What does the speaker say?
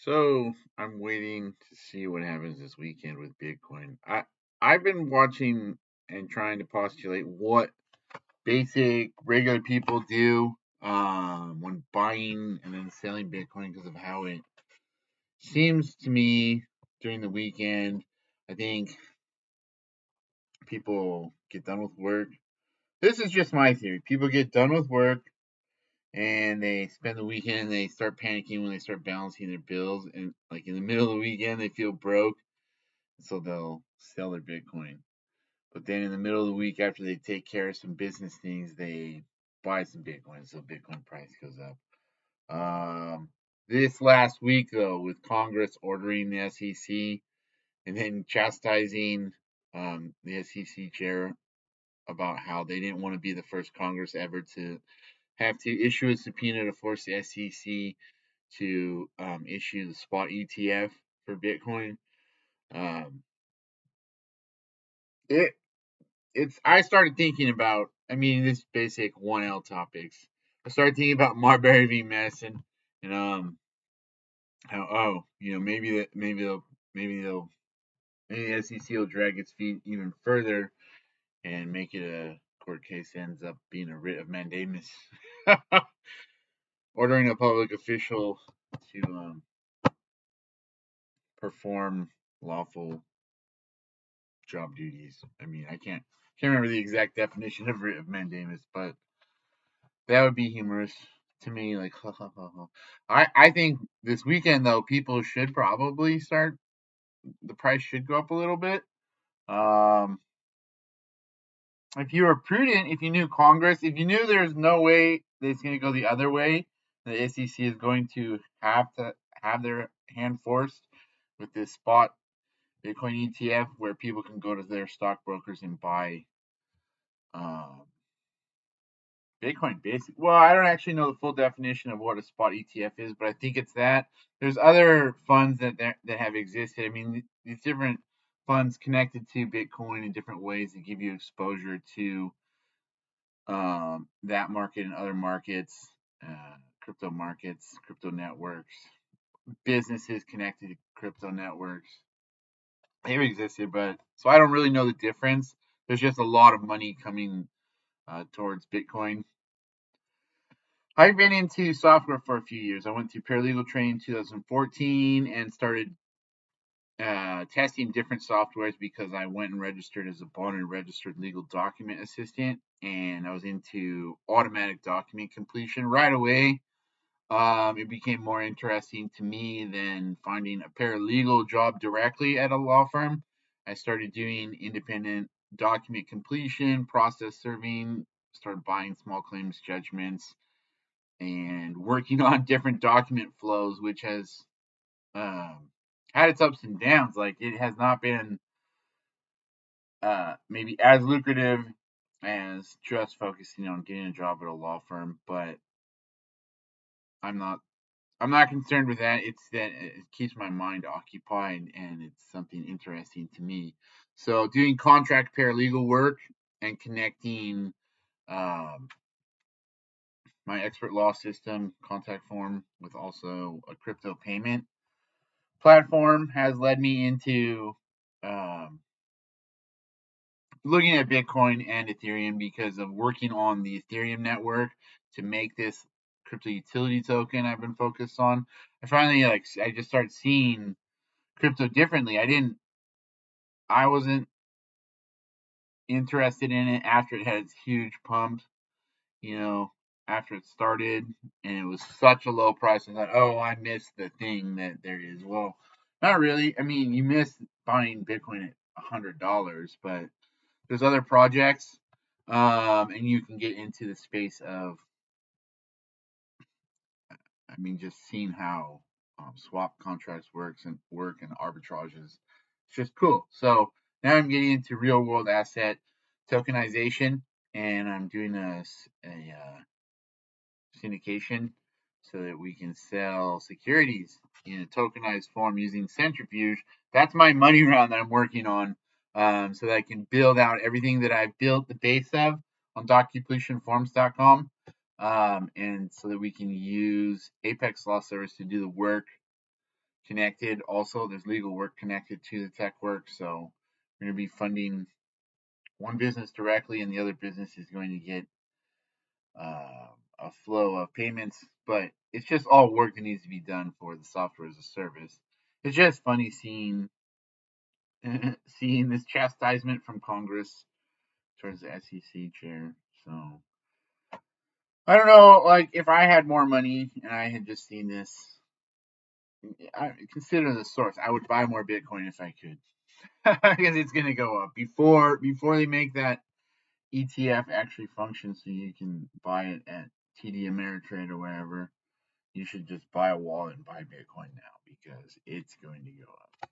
So I'm waiting to see what happens this weekend with Bitcoin. I've been watching and trying to postulate what basic regular people do when buying and then selling Bitcoin because of how it seems to me during the weekend. I think people get done with work. This is just my theory. People get done with work and they spend the weekend and they start panicking when they start balancing their bills, and like in the middle of the weekend they feel broke, so they'll sell their Bitcoin. But then in the middle of the week, after they take care of some business things, they buy some Bitcoin, so Bitcoin price goes up. This last week, though, with Congress ordering the SEC and then chastising the SEC chair about how they didn't want to be the first Congress ever to have to issue a subpoena to force the SEC to issue the spot ETF for Bitcoin. Um, it I started thinking about, I mean, this basic 1L topics. I started thinking about Marbury v. Madison and how, maybe that maybe they'll maybe the SEC will drag its feet even further and make it a court case ends up being a writ of mandamus, ordering a public official to perform lawful job duties. I mean, I can't remember the exact definition of writ of mandamus, but that would be humorous to me. Like, ha, ha, ha, ha. I think this weekend though, people should probably start. The price should go up a little bit. Um, if you were prudent, if you knew Congress, if you knew there's no way that it's going to go the other way, the SEC is going to have their hand forced with this spot Bitcoin ETF where people can go to their stockbrokers and buy um, Bitcoin basic. Well, I don't actually know the full definition of what a spot ETF is, but I think it's that. There's other funds that have existed. I mean, these different funds connected to Bitcoin in different ways that give you exposure to that market and other markets, crypto markets, crypto networks, businesses connected to crypto networks. They've existed, but so I don't really know the difference. There's just a lot of money coming towards Bitcoin. I've been into software for a few years. I went through paralegal training in 2014 and started testing different softwares because I went and registered as a bond and registered legal document assistant, and I was into automatic document completion right away. It became more interesting to me than finding a paralegal job directly at a law firm. I started doing independent document completion, process serving, started buying small claims judgments, and working on different document flows, which has um, had its ups and downs. Like it has not been maybe as lucrative as just focusing on getting a job at a law firm, but I'm not I'm not concerned with that. It's that it keeps my mind occupied and it's something interesting to me. So doing contract paralegal work and connecting um, my expert law system contact form with also a crypto payment platform has led me into um, looking at Bitcoin and Ethereum because of working on the Ethereum network to make this crypto utility token I've been focused on. I finally I just started seeing crypto differently. I wasn't interested in it after it had its huge pump, you know, after it started and it was such a low price. I thought, oh, I missed the thing that there is. Well, not really. I mean, you miss buying Bitcoin at $100, but there's other projects, and you can get into the space of, I mean, just seeing how swap contracts work and arbitrages. It's just cool. So now I'm getting into real world asset tokenization, and I'm doing a syndication so that we can sell securities in a tokenized form using Centrifuge. That's my money round that I'm working on, so that I can build out everything that I've built the base of on doccompletionforms.com, and so that we can use Apex Law Service to do the work connected. Also, there's legal work connected to the tech work, so we're going to be funding one business directly, and the other business is going to get a flow of payments. But it's just all work that needs to be done for the software as a service. It's just funny seeing seeing this chastisement from Congress towards the SEC chair. So I don't know, like if I had more money and I had just seen this, I consider the source. I would buy more Bitcoin if I could, because it's going to go up before they make that ETF actually function, so you can buy it at TD Ameritrade or wherever. You should just buy a wallet and buy Bitcoin now because it's going to go up.